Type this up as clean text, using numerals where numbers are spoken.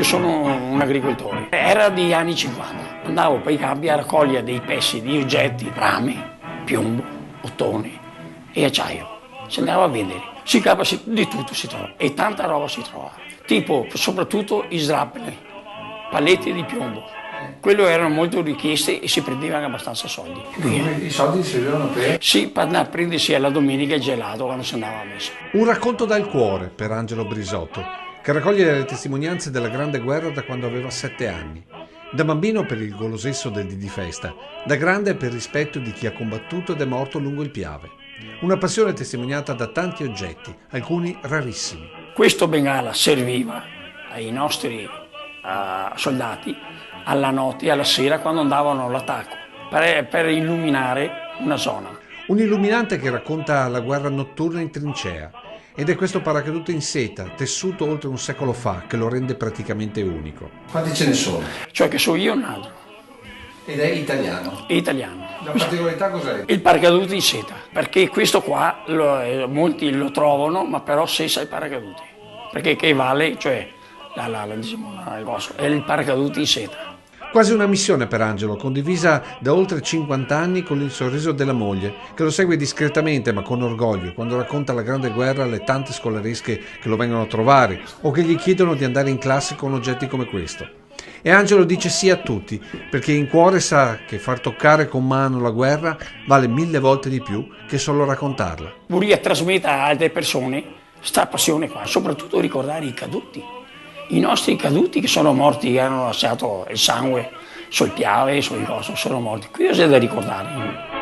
sono un agricoltore. Era degli anni 50. Andavo per i campi a raccogliere dei pezzi di oggetti, rame, piombo, ottone e acciaio. Si andava a vendere. Si cava di tutto si trova e tanta roba si trova. Tipo soprattutto i srappoli, paletti di piombo. Quello erano molto richiesti e si prendevano abbastanza soldi. I soldi si servivano per? Sì, per andare a prendersi alla domenica il gelato quando si andava a messa. Un racconto dal cuore per Angelo Brisotto, che raccoglie le testimonianze della Grande Guerra da quando aveva 7 anni. Da bambino per il golosesso del dì di festa, da grande per rispetto di chi ha combattuto ed è morto lungo il Piave. Una passione testimoniata da tanti oggetti, alcuni rarissimi. Questo bengala serviva ai nostri soldati alla notte e alla sera quando andavano all'attacco per illuminare una zona. Un illuminante che racconta la guerra notturna in trincea. Ed è questo paracadute in seta, tessuto oltre un secolo fa, che lo rende praticamente unico. Quanti ce ne sono? Cioè che so io un altro. Ed è italiano? È italiano. La particolarità cos'è? Il paracadute in seta, perché questo qua molti lo trovano, ma però senza il paracadute. Perché che vale, cioè, è il paracadute in seta. Quasi una missione per Angelo, condivisa da oltre 50 anni con il sorriso della moglie, che lo segue discretamente ma con orgoglio quando racconta la Grande Guerra alle tante scolaresche che lo vengono a trovare o che gli chiedono di andare in classe con oggetti come questo. E Angelo dice sì a tutti, perché in cuore sa che far toccare con mano la guerra vale 1000 volte di più che solo raccontarla. Vorrei trasmettere a altre persone questa passione qua, soprattutto ricordare i caduti. I nostri caduti che sono morti, che hanno lasciato il sangue sul Piave, sui cosi, sono morti. Qui c'è da ricordare.